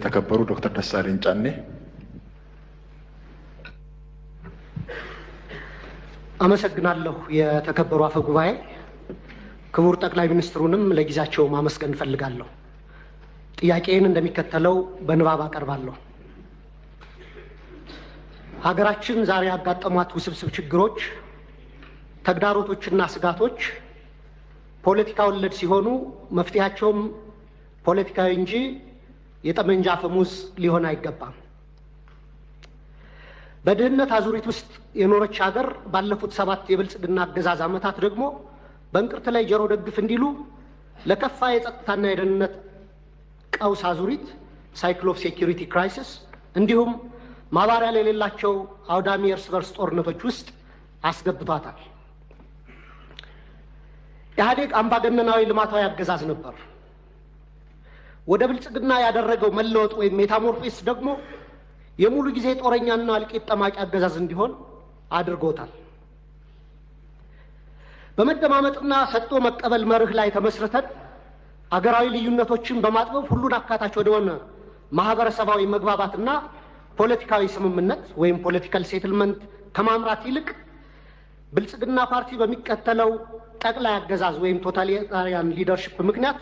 ተከበሩ ዶክተር ደሳለኝ ጫኔ። አመሰግናለሁ። የተከበሩ አፈ ጉባኤ፣ ክቡር ጠቅላይ ሚኒስትሩንም ለጊዜያቸው ማመስገን ፈልጋለሁ። ጥያቄን እንደሚከተለው በንባብ አቀርባለሁ። ሀገራችን ዛሬ ያጋጠሟት ውስብስብ ችግሮች፣ ተግዳሮቶችና ስጋቶች ፖለቲካ ወለድ ሲሆኑ መፍትሄያቸውም ፖለቲካዊ እንጂ የጠመንጃ አፈሙዝ ሊሆን አይገባም። በድህነት አዙሪት ውስጥ የኖረች ሀገር ባለፉት 7 የብልጽግና አገዛዝ ዓመታት ደግሞ በእንቅርት ላይ ጆሮ ደግፍ እንዲሉ ለከፋ የጸጥታና የደህንነት ቀውስ አዙሪት ሳይክል ኦፍ ሴኩሪቲ ክራይሲስ እንዲሁም ማባሪያ የሌላቸው አውዳሚ እርስ በርስ ጦርነቶች ውስጥ አስገብቷታል። ኢህአዴግ አምባገነናዊ ልማታዊ አገዛዝ ነበር። ወደ ብልጽግና ያደረገው መለወጥ ወይም ሜታሞርፎሲስ ደግሞ የሙሉ ጊዜ ጦረኛና እልቂት ጠማቂ አገዛዝ እንዲሆን አድርጎታል። በመደማመጥና ሰጥቶ መቀበል መርህ ላይ ተመስርተን አገራዊ ልዩነቶችን በማጥበብ ሁሉን አካታች ወደሆነ ማህበረሰባዊ መግባባትና ፖለቲካዊ ስምምነት ወይም ፖለቲካል ሴትልመንት ከማምራት ይልቅ ብልጽግና ፓርቲ በሚከተለው ጠቅላይ አገዛዝ ወይም ቶታሊታሪያን ሊደርሺፕ ምክንያት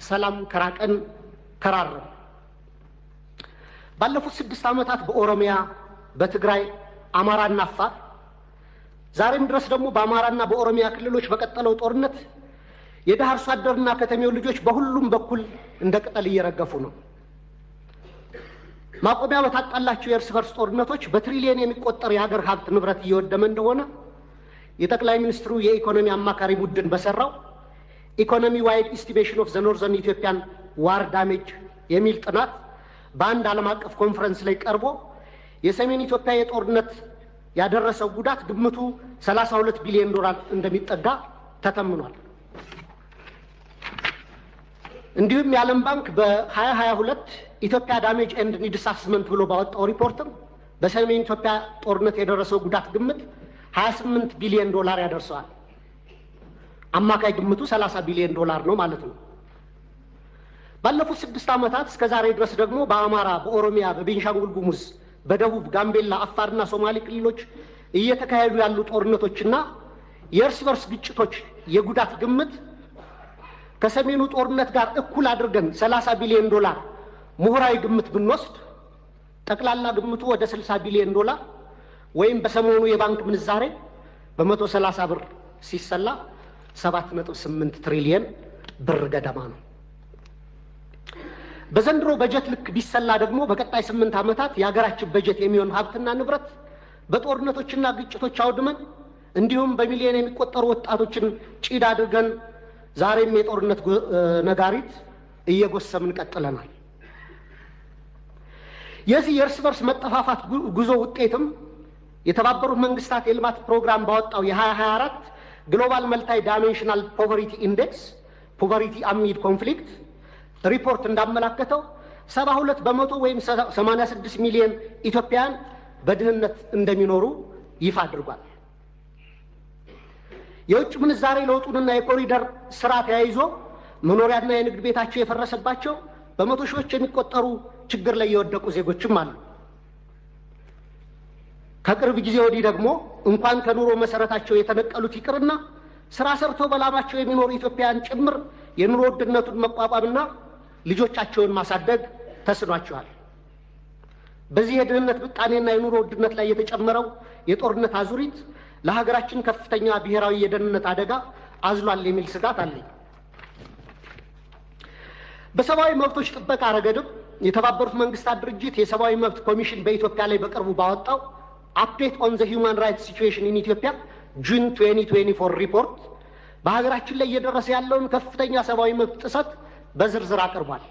ሰላም ከራቀን ከራረም። ባለፉት 6 ዓመታት በኦሮሚያ፣ በትግራይ፣ አማራና አፋር ዛሬም ድረስ ደግሞ በአማራና በኦሮሚያ ክልሎች በቀጠለው ጦርነት የደሃ አርሶ አደርና ከተሜው ልጆች በሁሉም በኩል እንደ ቅጠል እየረገፉ ነው። ማቆሚያ በታጣላቸው የእርስ በርስ ጦርነቶች በትሪሊየን የሚቆጠር የሀገር ሀብት ንብረት እየወደመ እንደሆነ የጠቅላይ ሚኒስትሩ የኢኮኖሚ አማካሪ ቡድን በሰራው ኢኮኖሚ ዋይድ ኢስቲሜሽን ኦፍ ዘ ኖርዘርን ኢትዮጵያን ዋር ዳሜጅ የሚል ጥናት በአንድ ዓለም አቀፍ ኮንፈረንስ ላይ ቀርቦ የሰሜን ኢትዮጵያ የጦርነት ያደረሰው ጉዳት ግምቱ 32 ቢሊዮን ዶላር እንደሚጠጋ ተተምኗል። እንዲሁም የዓለም ባንክ በ2022 ኢትዮጵያ ዳሜጅ ኤንድ ኒድስ አሰስመንት ብሎ ባወጣው ሪፖርትም በሰሜን ኢትዮጵያ ጦርነት የደረሰው ጉዳት ግምት 28 ቢሊዮን ዶላር ያደርሰዋል። አማካይ ግምቱ 30 ቢሊዮን ዶላር ነው ማለት ነው። ባለፉት 6 ዓመታት እስከ ዛሬ ድረስ ደግሞ በአማራ፣ በኦሮሚያ፣ በቤንሻንጉል ጉሙዝ፣ በደቡብ ጋምቤላ፣ አፋርና ሶማሌ ክልሎች እየተካሄዱ ያሉ ጦርነቶችና የእርስ በርስ ግጭቶች የጉዳት ግምት ከሰሜኑ ጦርነት ጋር እኩል አድርገን 30 ቢሊዮን ዶላር ምሁራዊ ግምት ብንወስድ ጠቅላላ ግምቱ ወደ 60 ቢሊዮን ዶላር ወይም በሰሞኑ የባንክ ምንዛሬ በ130 ብር ሲሰላ 7.8 ትሪሊየን ብር ገደማ ነው። በዘንድሮ በጀት ልክ ቢሰላ ደግሞ በቀጣይ 8 ዓመታት የሀገራችን በጀት የሚሆን ሀብትና ንብረት በጦርነቶችና ግጭቶች አውድመን እንዲሁም በሚሊዮን የሚቆጠሩ ወጣቶችን ጭድ አድርገን ዛሬም የጦርነት ነጋሪት እየጎሰምን ቀጥለናል። የዚህ የእርስ በርስ መጠፋፋት ጉዞ ውጤትም የተባበሩት መንግስታት የልማት ፕሮግራም ባወጣው የ2024 ግሎባል መልታይ ዳይሜንሽናል ፖቨርቲ ኢንዴክስ ፖቨርቲ አሚድ ኮንፍሊክት ሪፖርት እንዳመላከተው 72 በመቶ ወይም 86 ሚሊዮን ኢትዮጵያውያን በድህነት እንደሚኖሩ ይፋ አድርጓል። የውጭ ምንዛሬ ለውጡንና የኮሪደር ስራ ተያይዞ መኖሪያና የንግድ ቤታቸው የፈረሰባቸው በመቶ ሺዎች የሚቆጠሩ ችግር ላይ የወደቁ ዜጎችም አሉ። ከቅርብ ጊዜ ወዲህ ደግሞ እንኳን ከኑሮ መሰረታቸው የተነቀሉት ይቅርና ስራ ሰርተው በላባቸው የሚኖሩ ኢትዮጵያውያን ጭምር የኑሮ ውድነቱን መቋቋምና ልጆቻቸውን ማሳደግ ተስኗቸዋል። በዚህ የድህነት ምጣኔና የኑሮ ውድነት ላይ የተጨመረው የጦርነት አዙሪት ለሀገራችን ከፍተኛ ብሔራዊ የደህንነት አደጋ አዝሏል የሚል ስጋት አለኝ። በሰብአዊ መብቶች ጥበቃ ረገድም የተባበሩት መንግስታት ድርጅት የሰብአዊ መብት ኮሚሽን በኢትዮጵያ ላይ በቅርቡ ባወጣው አፕዴት ኦን ዘ ሂውማን ራይትስ ሲቹዌሽን ኢን ኢትዮጵያ ጁን 2024 ሪፖርት በሀገራችን ላይ እየደረሰ ያለውን ከፍተኛ ሰብአዊ መብት ጥሰት በዝርዝር አቅርቧል።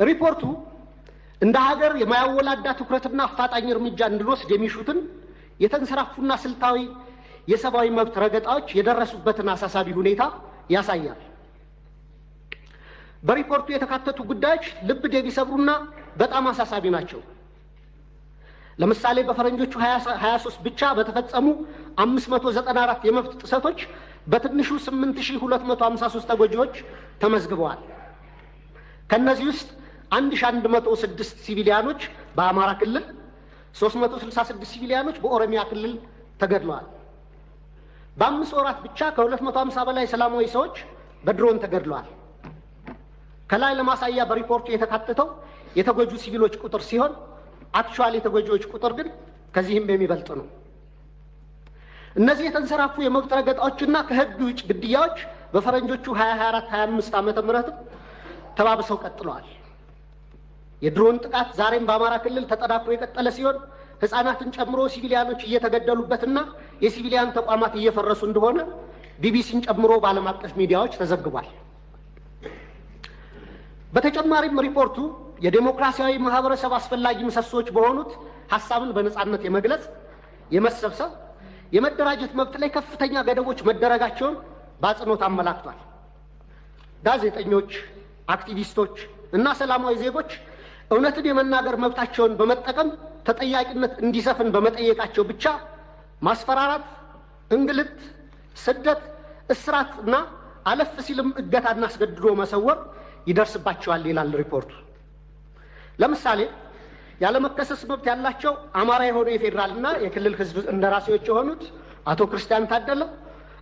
ሪፖርቱ እንደ ሀገር የማያወላዳ ትኩረትና አፋጣኝ እርምጃ እንድንወስድ የሚሹትን የተንሰራፉና ስልታዊ የሰብአዊ መብት ረገጣዎች የደረሱበትን አሳሳቢ ሁኔታ ያሳያል። በሪፖርቱ የተካተቱ ጉዳዮች ልብ የሚሰብሩና በጣም አሳሳቢ ናቸው። ለምሳሌ በፈረንጆቹ 23 ብቻ በተፈጸሙ 594 የመብት ጥሰቶች በትንሹ 8253 ተጎጂዎች ተመዝግበዋል። ከነዚህ ውስጥ 1106 ሲቪሊያኖች በአማራ ክልል፣ 366 ሲቪሊያኖች በኦሮሚያ ክልል ተገድለዋል። በ5 ወራት ብቻ ከ250 በላይ ሰላማዊ ሰዎች በድሮን ተገድለዋል። ከላይ ለማሳያ በሪፖርቱ የተካተተው የተጎጁ ሲቪሎች ቁጥር ሲሆን አክቹዋሊ የተጎጂዎች ቁጥር ግን ከዚህም የሚበልጥ ነው። እነዚህ የተንሰራፉ የመብት ረገጣዎችና ከህግ ውጭ ግድያዎች በፈረንጆቹ 2024-25 ዓመተ ምህረት ተባብሰው ቀጥለዋል። የድሮን ጥቃት ዛሬም በአማራ ክልል ተጠናክሮ የቀጠለ ሲሆን ህፃናትን ጨምሮ ሲቪሊያኖች እየተገደሉበትና የሲቪሊያን ተቋማት እየፈረሱ እንደሆነ ቢቢሲን ጨምሮ በዓለም አቀፍ ሚዲያዎች ተዘግቧል። በተጨማሪም ሪፖርቱ የዴሞክራሲያዊ ማህበረሰብ አስፈላጊ ምሰሶች በሆኑት ሐሳብን በነጻነት የመግለጽ፣ የመሰብሰብ፣ የመደራጀት መብት ላይ ከፍተኛ ገደቦች መደረጋቸውን በአጽንኦት አመላክቷል። ጋዜጠኞች፣ አክቲቪስቶች እና ሰላማዊ ዜጎች እውነትን የመናገር መብታቸውን በመጠቀም ተጠያቂነት እንዲሰፍን በመጠየቃቸው ብቻ ማስፈራራት፣ እንግልት፣ ስደት፣ እስራት እና አለፍ ሲልም እገታና አስገድዶ መሰወር ይደርስባቸዋል ይላል ሪፖርቱ። ለምሳሌ ያለመከሰስ መብት ያላቸው አማራ የሆኑ የፌዴራልና የክልል ህዝብ እንደራሴዎች የሆኑት አቶ ክርስቲያን ታደለ፣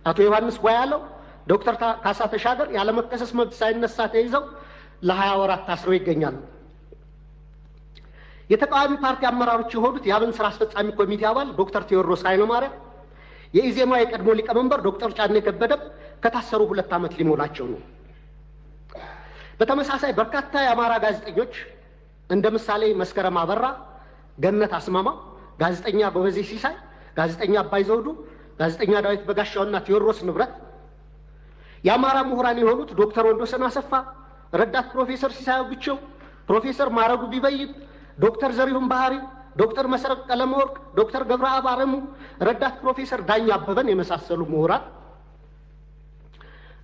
አቶ ዮሐንስ ጓያለው፣ ዶክተር ካሳ ተሻገር ያለመከሰስ መብት ሳይነሳ ተይዘው ለ20 ወራት ታስረው ይገኛሉ። የተቃዋሚ ፓርቲ አመራሮች የሆኑት የአብን ስራ አስፈጻሚ ኮሚቴ አባል ዶክተር ቴዎድሮስ ኃይለማርያም፣ የኢዜማ የቀድሞ ሊቀመንበር ዶክተር ጫኔ ከበደም ከታሰሩ 2 ዓመት ሊሞላቸው ነው። በተመሳሳይ በርካታ የአማራ ጋዜጠኞች እንደ ምሳሌ መስከረም አበራ፣ ገነት አስማማ፣ ጋዜጠኛ ጎበዜ ሲሳይ፣ ጋዜጠኛ አባይ ዘውዱ፣ ጋዜጠኛ ዳዊት በጋሻውና ቴዎድሮስ ንብረት፣ የአማራ ምሁራን የሆኑት ዶክተር ወንዶሰን አሰፋ፣ ረዳት ፕሮፌሰር ሲሳይ ብቸው፣ ፕሮፌሰር ማረጉ ቢበይን፣ ዶክተር ዘሪሁን ባህሪ፣ ዶክተር መሰረት ቀለመወርቅ፣ ዶክተር ገብረአብ አረሙ፣ ረዳት ፕሮፌሰር ዳኛ አበበን የመሳሰሉ ምሁራን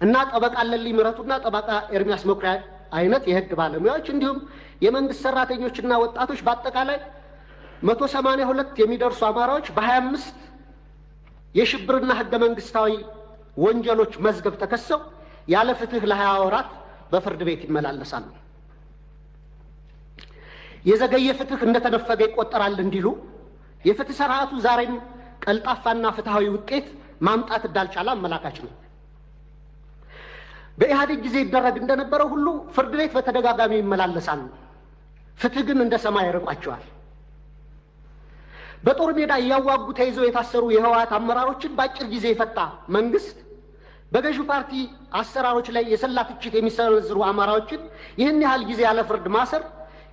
እና ጠበቃ ለልይ ምረቱና ጠበቃ ኤርሚያስ መኩሪያ አይነት የህግ ባለሙያዎች እንዲሁም የመንግስት ሰራተኞችና ወጣቶች በአጠቃላይ 182 የሚደርሱ አማራዎች በ25 የሽብርና ህገ መንግስታዊ ወንጀሎች መዝገብ ተከሰው ያለ ፍትህ ለ20 ወራት በፍርድ ቤት ይመላለሳሉ። የዘገየ ፍትህ እንደተነፈገ ይቆጠራል እንዲሉ የፍትህ ስርዓቱ ዛሬም ቀልጣፋና ፍትሃዊ ውጤት ማምጣት እንዳልቻለ አመላካች ነው። በኢህአዴግ ጊዜ ይደረግ እንደነበረው ሁሉ ፍርድ ቤት በተደጋጋሚ ይመላለሳሉ። ፍትህ ግን እንደ ሰማይ ርቋቸዋል። በጦር ሜዳ እያዋጉ ተይዘው የታሰሩ የህወሓት አመራሮችን በአጭር ጊዜ የፈታ መንግስት በገዢው ፓርቲ አሰራሮች ላይ የሰላ ትችት የሚሰነዝሩ አማራዎችን ይህን ያህል ጊዜ ያለ ፍርድ ማሰር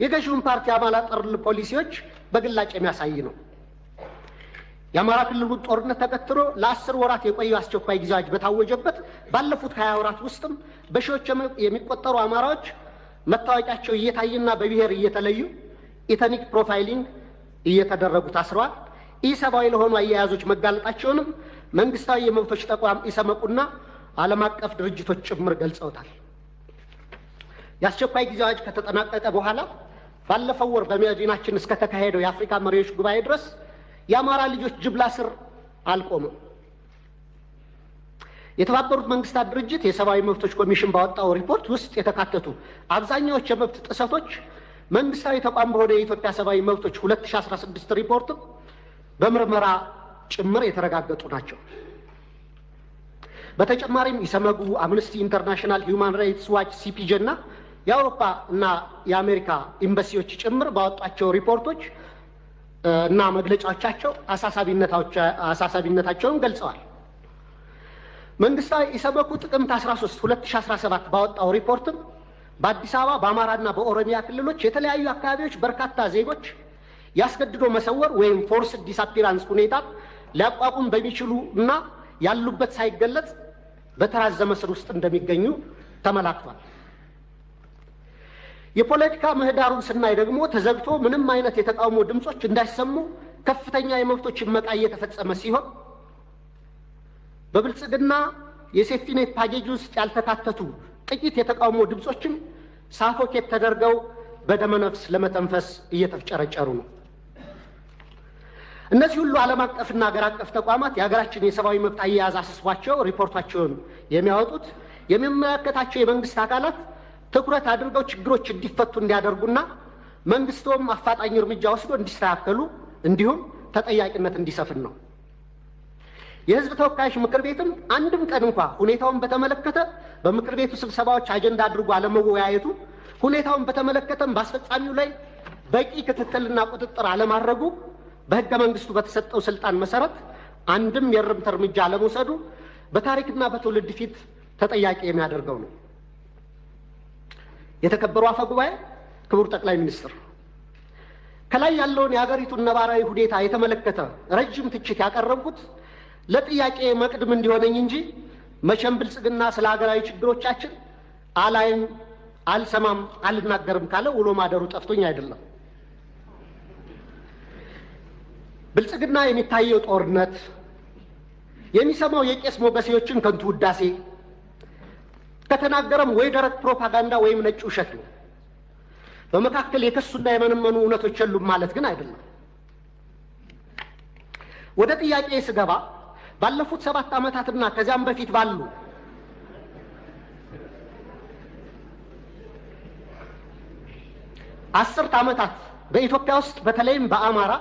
የገዢውን ፓርቲ አባላት ጠር ፖሊሲዎች በግላጭ የሚያሳይ ነው። የአማራ ክልሉን ጦርነት ተከትሎ ለ10 ወራት የቆየው አስቸኳይ ጊዜ አዋጅ በታወጀበት ባለፉት 20 ወራት ውስጥም በሺዎች የሚቆጠሩ አማራዎች መታወቂያቸው እየታየና በብሔር እየተለዩ ኢተኒክ ፕሮፋይሊንግ እየተደረጉ ታስረዋል። ኢሰብአዊ ለሆኑ አያያዞች መጋለጣቸውንም መንግስታዊ የመብቶች ተቋም ኢሰመቁና ዓለም አቀፍ ድርጅቶች ጭምር ገልጸውታል። የአስቸኳይ ጊዜ አዋጅ ከተጠናቀቀ በኋላ ባለፈው ወር በመዲናችን እስከ ተካሄደው የአፍሪካ መሪዎች ጉባኤ ድረስ የአማራ ልጆች ጅምላ ስር አልቆመም። የተባበሩት መንግስታት ድርጅት የሰብአዊ መብቶች ኮሚሽን ባወጣው ሪፖርት ውስጥ የተካተቱ አብዛኛዎቹ የመብት ጥሰቶች መንግስታዊ ተቋም በሆነ የኢትዮጵያ ሰብአዊ መብቶች 2016 ሪፖርት በምርመራ ጭምር የተረጋገጡ ናቸው። በተጨማሪም ኢሰመጉ፣ አምነስቲ ኢንተርናሽናል፣ ሂውማን ራይትስ ዋች፣ ሲፒጄ እና የአውሮፓ እና የአሜሪካ ኤምባሲዎች ጭምር ባወጣቸው ሪፖርቶች እና መግለጫዎቻቸው አሳሳቢነታቸውን ገልጸዋል። መንግስታዊ ኢሰመጉ ጥቅምት 13 2017 ባወጣው ሪፖርትም በአዲስ አበባ በአማራና በኦሮሚያ ክልሎች የተለያዩ አካባቢዎች በርካታ ዜጎች ያስገድዶ መሰወር ወይም ፎርስ ዲስአፒራንስ ሁኔታ ሊያቋቁም በሚችሉ እና ያሉበት ሳይገለጽ በተራዘመ እስር ውስጥ እንደሚገኙ ተመላክቷል። የፖለቲካ ምህዳሩን ስናይ ደግሞ ተዘግቶ ምንም አይነት የተቃውሞ ድምጾች እንዳይሰሙ ከፍተኛ የመብቶች መቃ እየተፈጸመ ሲሆን በብልጽግና የሴፍቲኔት ፓኬጅ ውስጥ ያልተካተቱ ጥቂት የተቃውሞ ድምጾችም ሳፎኬት ተደርገው በደመነፍስ ለመተንፈስ እየተፍጨረጨሩ ነው። እነዚህ ሁሉ ዓለም አቀፍና ሀገር አቀፍ ተቋማት የሀገራችን የሰብአዊ መብት አያያዝ አስስቧቸው ሪፖርታቸውን የሚያወጡት የሚመለከታቸው የመንግስት አካላት ትኩረት አድርገው ችግሮች እንዲፈቱ እንዲያደርጉና መንግስቱም አፋጣኝ እርምጃ ወስዶ እንዲስተካከሉ እንዲሁም ተጠያቂነት እንዲሰፍን ነው። የህዝብ ተወካዮች ምክር ቤትም አንድም ቀን እንኳ ሁኔታውን በተመለከተ በምክር ቤቱ ስብሰባዎች አጀንዳ አድርጎ አለመወያየቱ፣ ሁኔታውን በተመለከተም በአስፈጻሚው ላይ በቂ ክትትልና ቁጥጥር አለማድረጉ፣ በህገ መንግስቱ በተሰጠው ስልጣን መሰረት አንድም የእርምት እርምጃ አለመውሰዱ በታሪክና በትውልድ ፊት ተጠያቂ የሚያደርገው ነው። የተከበሩ አፈ ጉባኤ፣ ክቡር ጠቅላይ ሚኒስትር፣ ከላይ ያለውን የሀገሪቱን ነባራዊ ሁኔታ የተመለከተ ረጅም ትችት ያቀረብኩት ለጥያቄ መቅድም እንዲሆነኝ እንጂ መቼም ብልጽግና ስለ ሀገራዊ ችግሮቻችን አላይም፣ አልሰማም፣ አልናገርም ካለ ውሎ ማደሩ ጠፍቶኝ አይደለም። ብልጽግና የሚታየው ጦርነት፣ የሚሰማው የቄስ ሞገሴዎችን ከንቱ ውዳሴ፣ ከተናገረም ወይ ደረቅ ፕሮፓጋንዳ ወይም ነጭ ውሸት ነው። በመካከል የከሱና የመነመኑ እውነቶች የሉም ማለት ግን አይደለም። ወደ ጥያቄ ስገባ ባለፉት 7 ዓመታትና ከዚያም በፊት ባሉ አስርት ዓመታት በኢትዮጵያ ውስጥ በተለይም በአማራ፣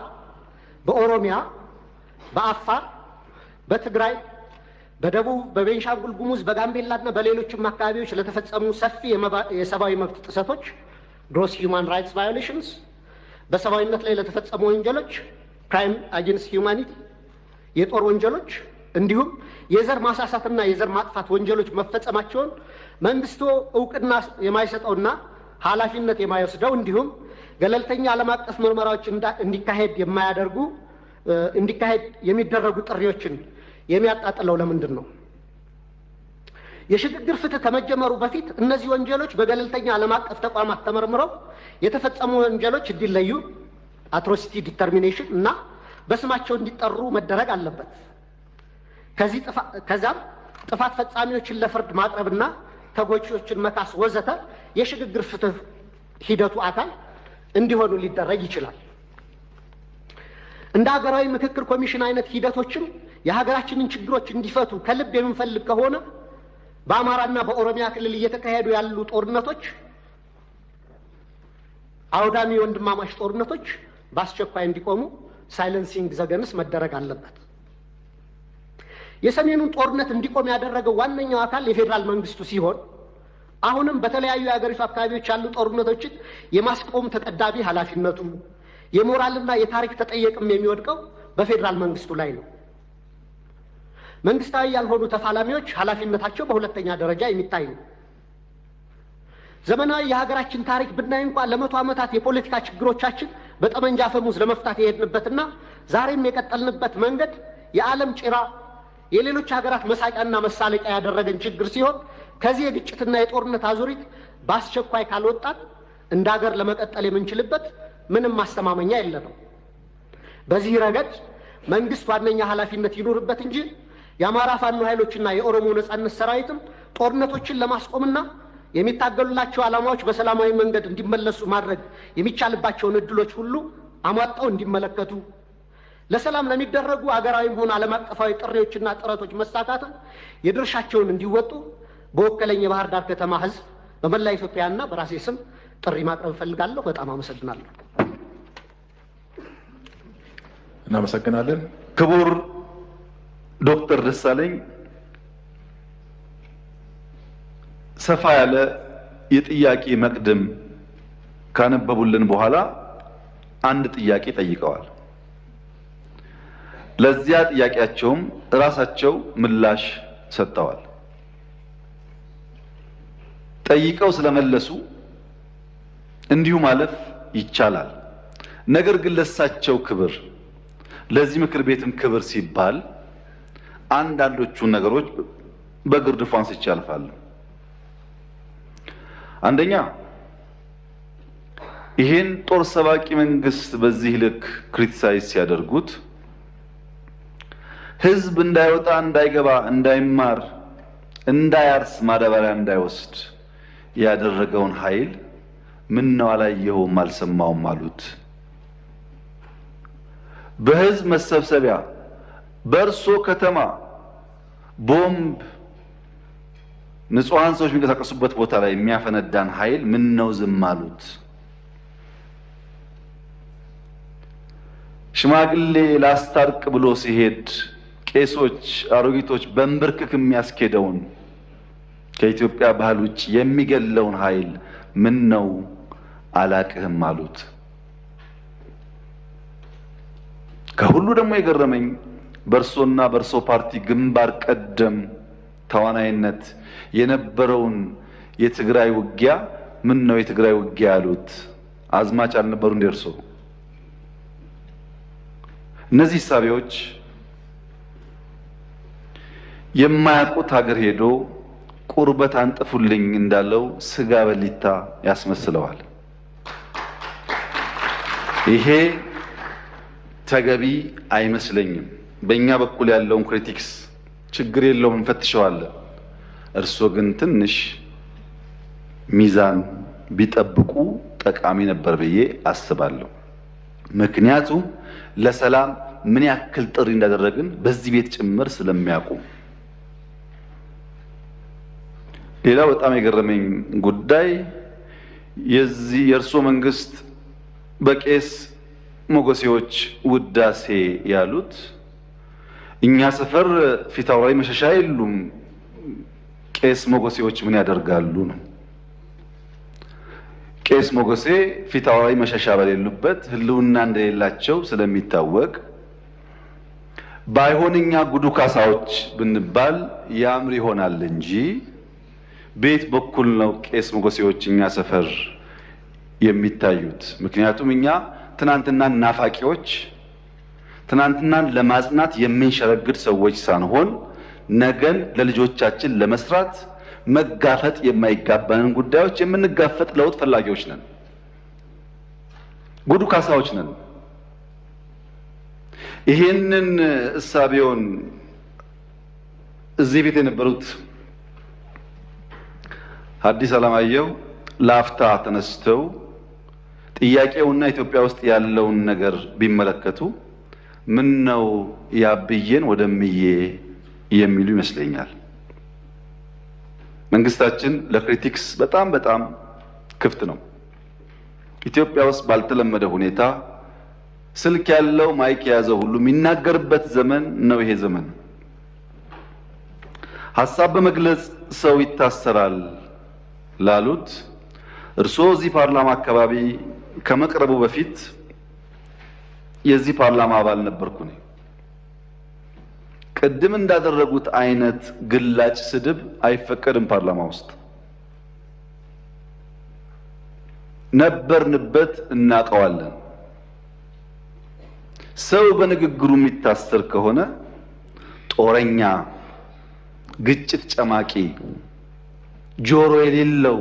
በኦሮሚያ፣ በአፋር፣ በትግራይ፣ በደቡብ፣ በቤንሻንጉል ጉሙዝ፣ በጋምቤላና በሌሎችም አካባቢዎች ለተፈጸሙ ሰፊ የሰብአዊ መብት ጥሰቶች ግሮስ ሂውማን ራይትስ ቫዮሌሽንስ፣ በሰብአዊነት ላይ ለተፈጸሙ ወንጀሎች ክራይም አጌንስት ሂውማኒቲ፣ የጦር ወንጀሎች እንዲሁም የዘር ማሳሳትና የዘር ማጥፋት ወንጀሎች መፈጸማቸውን መንግስቱ እውቅና የማይሰጠውና ኃላፊነት የማይወስደው እንዲሁም ገለልተኛ ዓለም አቀፍ ምርመራዎች እንዲካሄድ የሚደረጉ ጥሪዎችን የሚያጣጥለው ለምንድን ነው? የሽግግር ፍትህ ከመጀመሩ በፊት እነዚህ ወንጀሎች በገለልተኛ ዓለም አቀፍ ተቋማት ተመርምረው የተፈጸሙ ወንጀሎች እንዲለዩ አትሮሲቲ ዲተርሚኔሽን እና በስማቸው እንዲጠሩ መደረግ አለበት። ከዛም ጥፋት ፈጻሚዎችን ለፍርድ ማቅረብና ተጎጂዎችን መካስ ወዘተ የሽግግር ፍትህ ሂደቱ አካል እንዲሆኑ ሊደረግ ይችላል። እንደ ሀገራዊ ምክክር ኮሚሽን አይነት ሂደቶችም የሀገራችንን ችግሮች እንዲፈቱ ከልብ የምንፈልግ ከሆነ በአማራና በኦሮሚያ ክልል እየተካሄዱ ያሉ ጦርነቶች፣ አውዳሚ ወንድማማች ጦርነቶች በአስቸኳይ እንዲቆሙ ሳይለንሲንግ ዘገንስ መደረግ አለበት። የሰሜኑን ጦርነት እንዲቆም ያደረገው ዋነኛው አካል የፌዴራል መንግስቱ ሲሆን አሁንም በተለያዩ የሀገሪቱ አካባቢዎች ያሉ ጦርነቶችን የማስቆም ተቀዳሚ ኃላፊነቱ የሞራልና የታሪክ ተጠየቅም የሚወድቀው በፌዴራል መንግስቱ ላይ ነው። መንግስታዊ ያልሆኑ ተፋላሚዎች ኃላፊነታቸው በሁለተኛ ደረጃ የሚታይ ነው። ዘመናዊ የሀገራችን ታሪክ ብናይ እንኳን ለመቶ ዓመታት የፖለቲካ ችግሮቻችን በጠመንጃ አፈሙዝ ለመፍታት የሄድንበትና ዛሬም የቀጠልንበት መንገድ የዓለም ጭራ የሌሎች ሀገራት መሳቂያና መሳለቂያ ያደረገን ችግር ሲሆን ከዚህ የግጭትና የጦርነት አዙሪት በአስቸኳይ ካልወጣን እንደ ሀገር ለመቀጠል የምንችልበት ምንም ማስተማመኛ የለንም። በዚህ ረገድ መንግስት ዋነኛ ኃላፊነት ይኖርበት እንጂ የአማራ ፋኖ ኃይሎችና የኦሮሞ ነጻነት ሰራዊትም ጦርነቶችን ለማስቆምና የሚታገሉላቸው ዓላማዎች በሰላማዊ መንገድ እንዲመለሱ ማድረግ የሚቻልባቸውን እድሎች ሁሉ አሟጠው እንዲመለከቱ፣ ለሰላም ለሚደረጉ አገራዊም ሆነ ዓለም አቀፋዊ ጥሪዎችና ጥረቶች መሳካትም የድርሻቸውን እንዲወጡ በወከለኝ የባህር ዳር ከተማ ህዝብ በመላ ኢትዮጵያና በራሴ ስም ጥሪ ማቅረብ እፈልጋለሁ። በጣም አመሰግናለሁ። እናመሰግናለን። ክቡር ዶክተር ደሳለኝ ሰፋ ያለ የጥያቄ መቅድም ካነበቡልን በኋላ አንድ ጥያቄ ጠይቀዋል። ለዚያ ጥያቄያቸውም ራሳቸው ምላሽ ሰጥተዋል። ጠይቀው ስለመለሱ እንዲሁ ማለፍ ይቻላል። ነገር ግን ለሳቸው ክብር፣ ለዚህ ምክር ቤትም ክብር ሲባል አንዳንዶቹን ነገሮች በግርድፉ አንስቼ አልፋለሁ። አንደኛ፣ ይሄን ጦር ሰባቂ መንግስት በዚህ ልክ ክሪቲሳይዝ ሲያደርጉት ህዝብ እንዳይወጣ፣ እንዳይገባ፣ እንዳይማር፣ እንዳያርስ፣ ማዳበሪያ እንዳይወስድ ያደረገውን ኃይል ምን ነው አላየኸውም አልሰማውም አሉት። በህዝብ መሰብሰቢያ በእርሶ ከተማ ቦምብ ንጹሃን ሰዎች የሚንቀሳቀሱበት ቦታ ላይ የሚያፈነዳን ኃይል ምን ነው ዝም አሉት? ሽማግሌ ላስታርቅ ብሎ ሲሄድ ቄሶች፣ አሮጊቶች በንብርክክ የሚያስኬደውን ከኢትዮጵያ ባህል ውጭ የሚገለውን ኃይል ምን ነው አላቅህም አሉት? ከሁሉ ደግሞ የገረመኝ በርሶና በርሶ ፓርቲ ግንባር ቀደም ተዋናይነት የነበረውን የትግራይ ውጊያ ምን ነው የትግራይ ውጊያ ያሉት? አዝማች አልነበሩ እንደ እርሶ? እነዚህ ሳቢዎች የማያውቁት ሀገር ሄዶ ቁርበት አንጥፉልኝ እንዳለው ስጋ በሊታ ያስመስለዋል። ይሄ ተገቢ አይመስለኝም። በእኛ በኩል ያለውን ክሪቲክስ ችግር የለውም እንፈትሸዋለን። እርሶ ግን ትንሽ ሚዛን ቢጠብቁ ጠቃሚ ነበር ብዬ አስባለሁ። ምክንያቱም ለሰላም ምን ያክል ጥሪ እንዳደረግን በዚህ ቤት ጭምር ስለሚያውቁ። ሌላው በጣም የገረመኝ ጉዳይ የእርሶ መንግስት በቄስ ሞገሴዎች ውዳሴ ያሉት እኛ ሰፈር ፊት አውራሪ መሸሻ የሉም፣ ቄስ ሞገሴዎች ምን ያደርጋሉ ነው። ቄስ ሞገሴ ፊት አውራሪ መሸሻ በሌሉበት ህልውና እንደሌላቸው ስለሚታወቅ ባይሆንኛ ጉዱ ካሳዎች ብንባል ያምር ይሆናል እንጂ ቤት በኩል ነው ቄስ ሞገሴዎች እኛ ሰፈር የሚታዩት። ምክንያቱም እኛ ትናንትናን ናፋቂዎች፣ ትናንትናን ለማጽናት የምንሸረግድ ሰዎች ሳንሆን ነገን ለልጆቻችን ለመስራት መጋፈጥ የማይጋባንን ጉዳዮች የምንጋፈጥ ለውጥ ፈላጊዎች ነን። ጉዱ ካሳዎች ነን። ይሄንን እሳቤውን እዚህ ቤት የነበሩት ሐዲስ ዓለማየሁ ላፍታ ተነስተው ጥያቄውና ኢትዮጵያ ውስጥ ያለውን ነገር ቢመለከቱ ምን ነው ያብዬን ወደምዬ የሚሉ ይመስለኛል። መንግስታችን ለክሪቲክስ በጣም ክፍት ነው። ኢትዮጵያ ውስጥ ባልተለመደ ሁኔታ ስልክ ያለው ማይክ የያዘው ሁሉ የሚናገርበት ዘመን ነው ይሄ ዘመን። ሐሳብ በመግለጽ ሰው ይታሰራል ላሉት እርስዎ እዚህ ፓርላማ አካባቢ ከመቅረቡ በፊት የዚህ ፓርላማ አባል ነበርኩ ነኝ። ቅድም እንዳደረጉት አይነት ግላጭ ስድብ አይፈቀድም ፓርላማ ውስጥ። ነበርንበት፣ እናቀዋለን። ሰው በንግግሩ የሚታሰር ከሆነ ጦረኛ፣ ግጭት ጨማቂ፣ ጆሮ የሌለው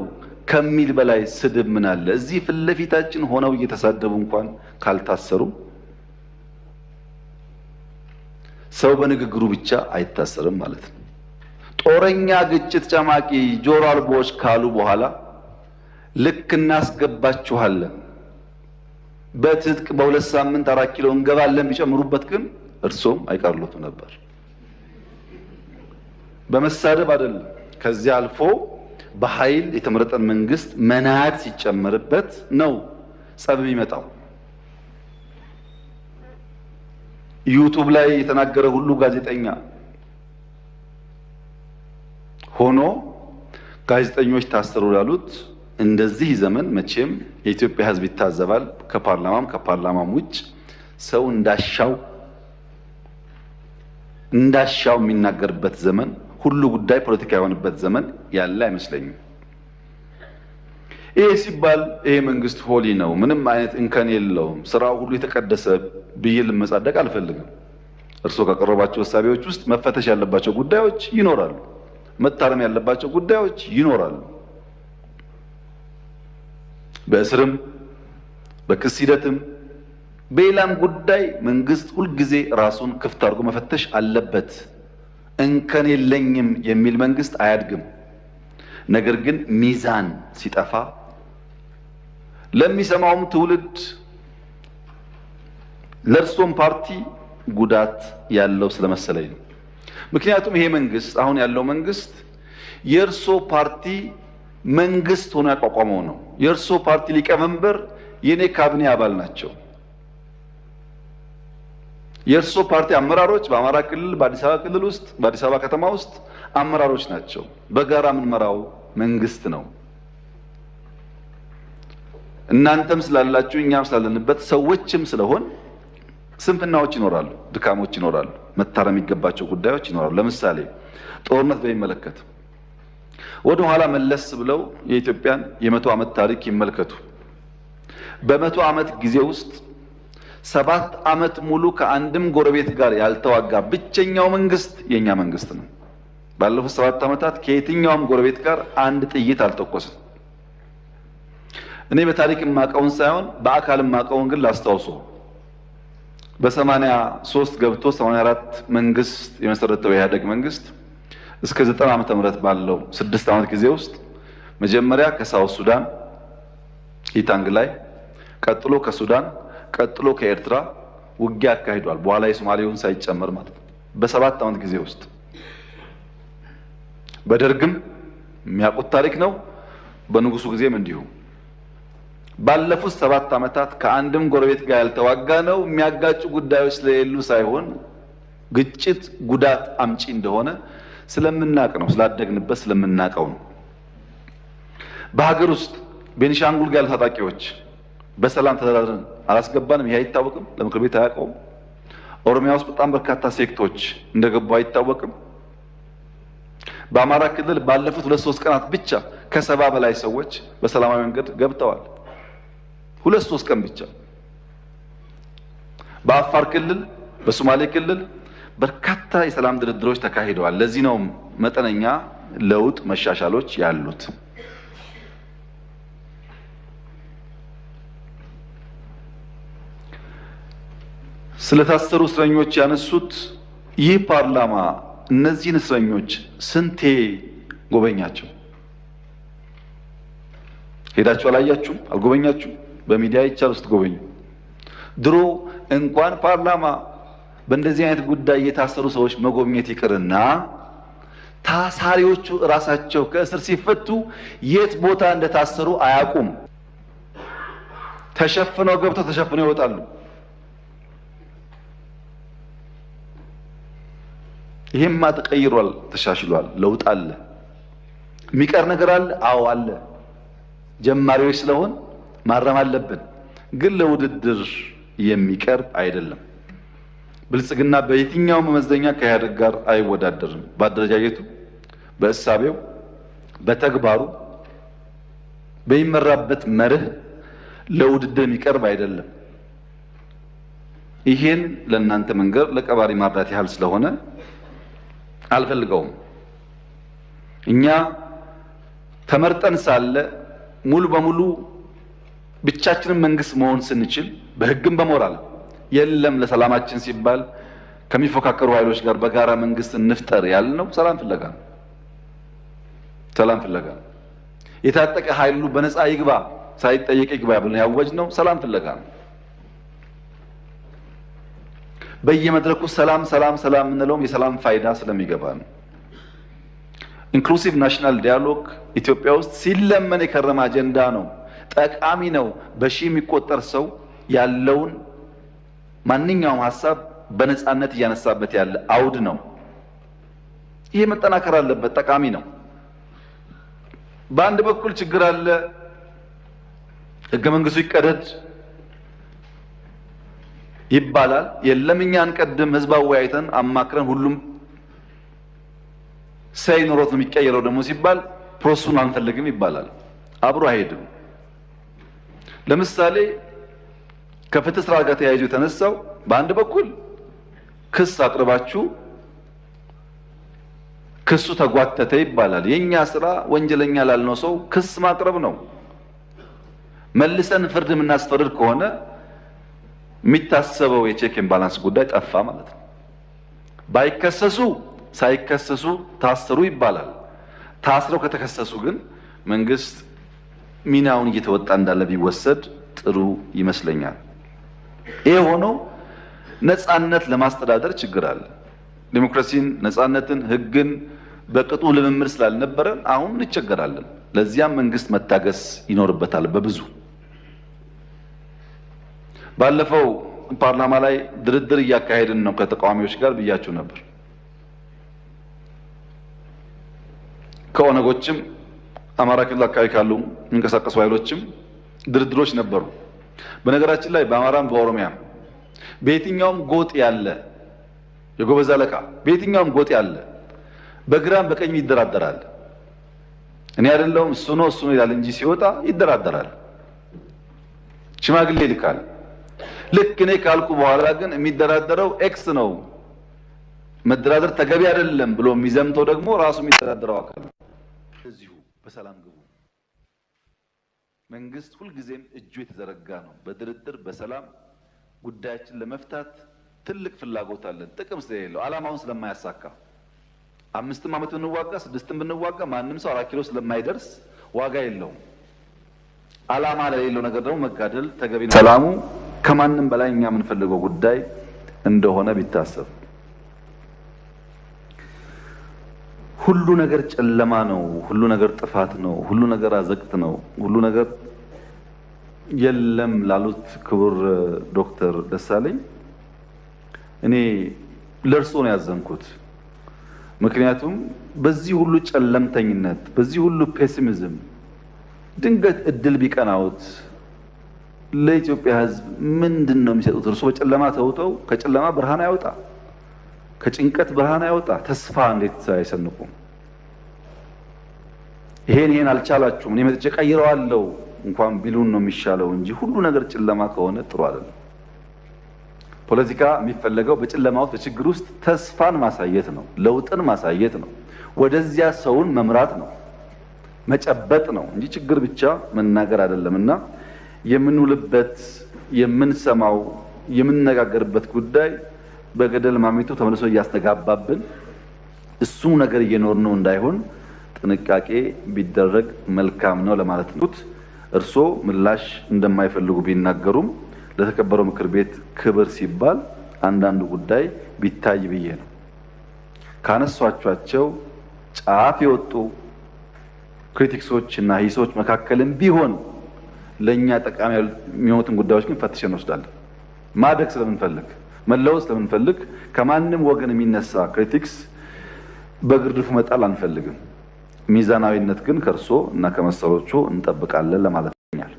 ከሚል በላይ ስድብ ምን አለ? እዚህ ፊት ለፊታችን ሆነው እየተሳደቡ እንኳን ካልታሰሩ ሰው በንግግሩ ብቻ አይታሰርም ማለት ነው። ጦረኛ፣ ግጭት ጨማቂ፣ ጆሮ አልቦች ካሉ በኋላ ልክ እናስገባችኋለን በትጥቅ በሁለት ሳምንት 4 ኪሎ እንገባለን ቢጨምሩበት ግን እርሶም አይቀርሉት ነበር። በመሳደብ አይደለም። ከዚያ አልፎ በኃይል የተመረጠን መንግስት መናት ሲጨመርበት ነው ጸብ የሚመጣው። ዩቲዩብ ላይ የተናገረ ሁሉ ጋዜጠኛ ሆኖ ጋዜጠኞች ታሰሩ ላሉት እንደዚህ ዘመን መቼም የኢትዮጵያ ሕዝብ ይታዘባል። ከፓርላማም ውጭ ሰው እንዳሻው የሚናገርበት ዘመን፣ ሁሉ ጉዳይ ፖለቲካ የሆነበት ዘመን ያለ አይመስለኝም። ይሄ ሲባል ይሄ መንግስት ሆሊ ነው፣ ምንም አይነት እንከን የለውም፣ ስራው ሁሉ የተቀደሰ ብዬ ልመጻደቅ አልፈልግም። እርስዎ ካቀረባቸው ሀሳቦች ውስጥ መፈተሽ ያለባቸው ጉዳዮች ይኖራሉ፣ መታረም ያለባቸው ጉዳዮች ይኖራሉ። በእስርም በክስ ሂደትም በሌላም ጉዳይ መንግስት ሁልጊዜ ራሱን ክፍት አድርጎ መፈተሽ አለበት። እንከን የለኝም የሚል መንግስት አያድግም። ነገር ግን ሚዛን ሲጠፋ ለሚሰማውም ትውልድ ለእርሶም ፓርቲ ጉዳት ያለው ስለመሰለኝ ነው። ምክንያቱም ይሄ መንግስት አሁን ያለው መንግስት የእርሶ ፓርቲ መንግስት ሆኖ ያቋቋመው ነው። የእርሶ ፓርቲ ሊቀመንበር የኔ ካቢኔ አባል ናቸው። የእርሶ ፓርቲ አመራሮች በአማራ ክልል በአዲስ አበባ ክልል ውስጥ በአዲስ አበባ ከተማ ውስጥ አመራሮች ናቸው። በጋራ የምንመራው መንግስት ነው። እናንተም ስላላችሁ እኛም ስላለንበት ሰዎችም ስለሆን ስንፍናዎች ይኖራሉ፣ ድካሞች ይኖራሉ፣ መታረም የሚገባቸው ጉዳዮች ይኖራሉ። ለምሳሌ ጦርነት በሚመለከት ወደ ኋላ መለስ ብለው የኢትዮጵያን የ100 ዓመት ታሪክ ይመልከቱ። በ100 ዓመት ጊዜ ውስጥ 7 ዓመት ሙሉ ከአንድም ጎረቤት ጋር ያልተዋጋ ብቸኛው መንግስት የኛ መንግስት ነው። ባለፉት 7 ዓመታት ከየትኛውም ጎረቤት ጋር አንድ ጥይት አልተኮሰም። እኔ በታሪክ የማውቀውን ሳይሆን በአካል የማውቀውን ግን ላስታውሶ በ83 ገብቶ 84 መንግስት የመሰረተው የኢህአዴግ መንግስት እስከ 90 ዓመተ ምህረት ባለው 6 ዓመት ጊዜ ውስጥ መጀመሪያ ከሳውት ሱዳን ኢታንግ ላይ፣ ቀጥሎ ከሱዳን፣ ቀጥሎ ከኤርትራ ውጊያ አካሂዷል። በኋላ የሶማሌውን ሳይጨመር ማለት ነው። በ7 ዓመት ጊዜ ውስጥ በደርግም የሚያውቁት ታሪክ ነው። በንጉሱ ጊዜም እንዲሁ ባለፉት 7 ዓመታት ከአንድም ጎረቤት ጋር ያልተዋጋ ነው። የሚያጋጩ ጉዳዮች ስለሌሉ ሳይሆን ግጭት ጉዳት አምጪ እንደሆነ ስለምናቅ ነው፣ ስላደግንበት ስለምናቀው ነው። በሀገር ውስጥ ቤኒሻንጉል ጋር ታጣቂዎች በሰላም ተደራድረን አላስገባንም። ይሄ አይታወቅም፣ ለምክር ቤት አያውቀውም። ኦሮሚያ ውስጥ በጣም በርካታ ሴክቶች እንደገቡ አይታወቅም። በአማራ ክልል ባለፉት 2-3 ቀናት ብቻ ከ70 በላይ ሰዎች በሰላማዊ መንገድ ገብተዋል። 2-3 ቀን ብቻ። በአፋር ክልል፣ በሶማሌ ክልል በርካታ የሰላም ድርድሮች ተካሂደዋል። ለዚህ ነው መጠነኛ ለውጥ መሻሻሎች ያሉት። ስለታሰሩ እስረኞች ያነሱት ይህ ፓርላማ እነዚህን እስረኞች ስንቴ ጎበኛቸው? ሄዳችሁ አላያችሁም? አልጎበኛችሁም? በሚዲያ ይቻል ውስጥ ጎበኙ። ድሮ እንኳን ፓርላማ በእንደዚህ አይነት ጉዳይ የታሰሩ ሰዎች መጎብኘት ይቅርና ታሳሪዎቹ ራሳቸው ከእስር ሲፈቱ የት ቦታ እንደታሰሩ አያውቁም። ተሸፍነው ገብተው ተሸፍነው ይወጣሉ። ይሄማ ተቀይሯል፣ ተሻሽሏል፣ ለውጥ አለ። የሚቀር ነገር አለ? አዎ አለ። ጀማሪዎች ስለሆን ማረም አለብን፣ ግን ለውድድር የሚቀርብ አይደለም። ብልጽግና በየትኛው መመዘኛ ከኢህአዴግ ጋር አይወዳደርም። በአደረጃጀቱ፣ በእሳቤው፣ በተግባሩ፣ በሚመራበት መርህ ለውድድር የሚቀርብ አይደለም። ይሄን ለእናንተ መንገር ለቀባሪ ማርዳት ያህል ስለሆነ አልፈልገውም። እኛ ተመርጠን ሳለ ሙሉ በሙሉ ብቻችንን መንግስት መሆን ስንችል በህግም በሞራል የለም ለሰላማችን ሲባል ከሚፎካከሩ ኃይሎች ጋር በጋራ መንግስት እንፍጠር ያልነው ሰላም ፍለጋ ነው። ሰላም ፍለጋ ነው። የታጠቀ ኃይሉ በነፃ ይግባ ሳይጠየቅ ይግባ ብለን ያወጅነው ሰላም ፍለጋ ነው። በየመድረኩ ሰላም ሰላም ሰላም እንለውም የሰላም ፋይዳ ስለሚገባ ነው። ኢንክሉሲቭ ናሽናል ዲያሎግ ኢትዮጵያ ውስጥ ሲለመን የከረመ አጀንዳ ነው። ጠቃሚ ነው። በሺህ የሚቆጠር ሰው ያለውን ማንኛውም ሐሳብ በነፃነት እያነሳበት ያለ አውድ ነው። ይሄ መጠናከር አለበት። ጠቃሚ ነው። በአንድ በኩል ችግር አለ። ህገ መንግስቱ ይቀደድ ይባላል። የለም እኛ አንቀድም፣ ህዝብ አወያይተን አማክረን ሁሉም ሳይኖሮት ነው የሚቀየረው ደግሞ ሲባል ፕሮሰሱን አንፈልግም ይባላል። አብሮ አይሄድም። ለምሳሌ ከፍትህ ስራ ጋር ተያይዞ የተነሳው በአንድ በኩል ክስ አቅርባችሁ ክሱ ተጓተተ ይባላል። የኛ ስራ ወንጀለኛ ላልነው ሰው ክስ ማቅረብ ነው። መልሰን ፍርድ የምናስፈርድ ከሆነ የሚታሰበው የቼክ ኤንድ ባላንስ ጉዳይ ጠፋ ማለት ነው። ባይከሰሱ ሳይከሰሱ ታሰሩ ይባላል። ታስረው ከተከሰሱ ግን መንግስት ሚናውን እየተወጣ እንዳለ ቢወሰድ ጥሩ ይመስለኛል። ይሄ ሆኖ ነፃነት ለማስተዳደር ችግር አለ። ዲሞክራሲን፣ ነፃነትን፣ ህግን በቅጡ ልምምድ ስላልነበረን አሁን እንቸገራለን። ለዚያም መንግስት መታገስ ይኖርበታል። በብዙ ባለፈው ፓርላማ ላይ ድርድር እያካሄድን ነው ከተቃዋሚዎች ጋር ብያችሁ ነበር። ከኦነጎችም አማራ ክልል አካባቢ ካሉ የሚንቀሳቀሱ ኃይሎችም ድርድሮች ነበሩ። በነገራችን ላይ በአማራም በኦሮሚያም በየትኛውም ጎጥ ያለ የጎበዝ አለቃ በየትኛውም ጎጥ ያለ በግራም በቀኝ ይደራደራል። እኔ አይደለሁም እሱ ነው ይላል እንጂ ሲወጣ ይደራደራል፣ ሽማግሌ ይልካል። ልክ እኔ ካልኩ በኋላ ግን የሚደራደረው ኤክስ ነው፣ መደራደር ተገቢ አይደለም ብሎ የሚዘምተው ደግሞ ራሱ የሚደራደረው አካል ነው። እዚሁ በሰላም ግቡ። መንግስት ሁልጊዜም እጁ የተዘረጋ ነው። በድርድር በሰላም ጉዳያችን ለመፍታት ትልቅ ፍላጎት አለን። ጥቅም ስለሌለው ዓላማውን ስለማያሳካ 5 ዓመት ብንዋጋ 6 ብንዋጋ ማንም ሰው 4 ኪሎ ስለማይደርስ ዋጋ የለውም። ዓላማ ለሌለው ነገር ደግሞ መጋደል ተገቢ ነው። ሰላሙ ከማንም በላይ እኛ የምንፈልገው ጉዳይ እንደሆነ ቢታሰብ። ሁሉ ነገር ጨለማ ነው፣ ሁሉ ነገር ጥፋት ነው፣ ሁሉ ነገር አዘቅት ነው፣ ሁሉ ነገር የለም ላሉት ክቡር ዶክተር ደሳለኝ እኔ ለእርሶ ነው ያዘንኩት። ምክንያቱም በዚህ ሁሉ ጨለምተኝነት፣ በዚህ ሁሉ ፔሲሚዝም ድንገት እድል ቢቀናውት ለኢትዮጵያ ሕዝብ ምንድን ነው የሚሰጡት? እርሶ በጨለማ ተውጠው ከጨለማ ብርሃን ያወጣ፣ ከጭንቀት ብርሃን ያወጣ ተስፋ እንዴት አይሰንቁም? ይሄን አልቻላችሁም እኔ መጥቼ ቀይረዋለሁ እንኳን ቢሉን ነው የሚሻለው እንጂ ሁሉ ነገር ጨለማ ከሆነ ጥሩ አይደለም። ፖለቲካ የሚፈለገው በጨለማ ውስጥ በችግር ውስጥ ተስፋን ማሳየት ነው፣ ለውጥን ማሳየት ነው፣ ወደዚያ ሰውን መምራት ነው፣ መጨበጥ ነው እንጂ ችግር ብቻ መናገር አይደለምና የምንውልበት የምንሰማው የምንነጋገርበት ጉዳይ በገደል ማሚቱ ተመልሶ እያስተጋባብን እሱ ነገር እየኖርነው እንዳይሆን ጥንቃቄ ቢደረግ መልካም ነው ለማለት ነው። እርሶ ምላሽ እንደማይፈልጉ ቢናገሩም ለተከበረው ምክር ቤት ክብር ሲባል አንዳንዱ ጉዳይ ቢታይ ብዬ ነው። ካነሷቸው ጫፍ የወጡ ክሪቲክሶች እና ሂሶች መካከልም ቢሆን ለኛ ጠቃሚ የሚሆኑትን ጉዳዮች ግን ፈትሸን እንወስዳለን። ማደግ ስለምንፈልግ መለወጥ ስለምንፈልግ ከማንም ወገን የሚነሳ ክሪቲክስ በግርድፉ መጣል አንፈልግም። ሚዛናዊነት ግን ከርሶ እና ከመሰሎቹ እንጠብቃለን ለማለት ነው።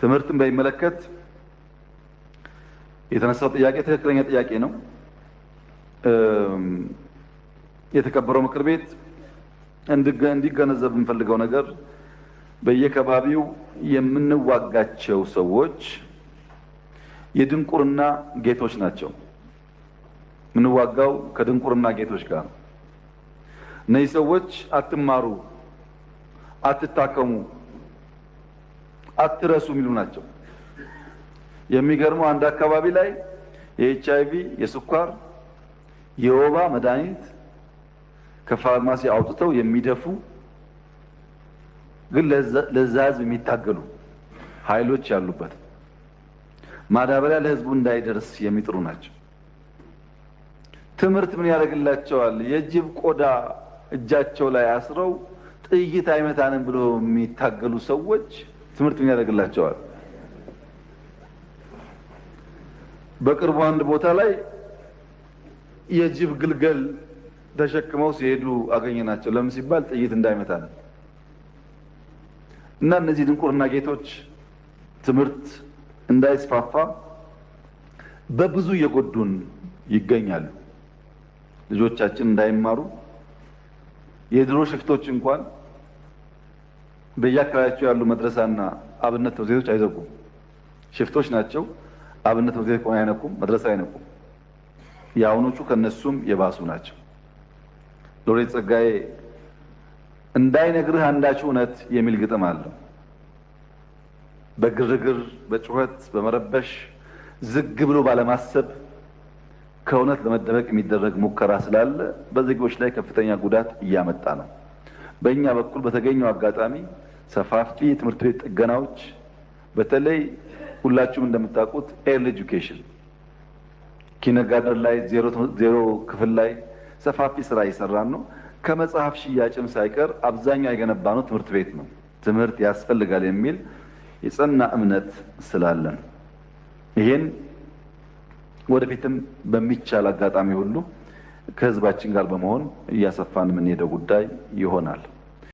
ትምህርትን በሚመለከት የተነሳው ጥያቄ ትክክለኛ ጥያቄ ነው። የተከበረው ምክር ቤት እንዲገነዘብ የምንፈልገው ነገር በየከባቢው የምንዋጋቸው ሰዎች የድንቁርና ጌቶች ናቸው። የምንዋጋው ከድንቁርና ጌቶች ጋር ነው። እነዚህ ሰዎች አትማሩ፣ አትታከሙ፣ አትረሱ የሚሉ ናቸው። የሚገርመው አንድ አካባቢ ላይ የኤችአይቪ፣ የስኳር፣ የወባ መድኃኒት ከፋርማሲ አውጥተው የሚደፉ ግን ለዛ ህዝብ የሚታገሉ ኃይሎች ያሉበት ማዳበሪያ ለህዝቡ እንዳይደርስ የሚጥሩ ናቸው። ትምህርት ምን ያደርግላቸዋል? የጅብ ቆዳ እጃቸው ላይ አስረው ጥይት አይመታንም ብሎ የሚታገሉ ሰዎች ትምህርት ምን ያደርግላቸዋል? በቅርቡ አንድ ቦታ ላይ የጅብ ግልገል ተሸክመው ሲሄዱ አገኘናቸው። ለምን ሲባል ጥይት እንዳይመታን እና እነዚህ ድንቁርና ጌቶች ትምህርት እንዳይስፋፋ በብዙ እየጎዱን ይገኛሉ። ልጆቻችን እንዳይማሩ የድሮ ሽፍቶች እንኳን በየአካባቢያቸው ያሉ መድረሳና አብነት ትምህርት ቤቶች አይዘጉም። ሽፍቶች ናቸው። አብነት ትምህርት ቤት አይነኩም፣ መድረሳ አይነኩም። የአሁኖቹ ከነሱም የባሱ ናቸው። ሎሬት ጸጋዬ እንዳይነግርህ አንዳች እውነት የሚል ግጥም አለው። በግርግር በጩኸት በመረበሽ ዝግ ብሎ ባለማሰብ ከእውነት ለመደበቅ የሚደረግ ሙከራ ስላለ በዜጎች ላይ ከፍተኛ ጉዳት እያመጣ ነው። በእኛ በኩል በተገኘው አጋጣሚ ሰፋፊ የትምህርት ቤት ጥገናዎች፣ በተለይ ሁላችሁም እንደምታውቁት ኤርሊ ኤጁኬሽን ኪነጋርደን ላይ ዜሮ ክፍል ላይ ሰፋፊ ስራ እየሰራን ነው። ከመጽሐፍ ሽያጭም ሳይቀር አብዛኛው የገነባነው ትምህርት ቤት ነው። ትምህርት ያስፈልጋል የሚል የጸና እምነት ስላለን ይሄን ወደፊትም በሚቻል አጋጣሚ ሁሉ ከህዝባችን ጋር በመሆን እያሰፋን የምንሄደው ጉዳይ ይሆናል።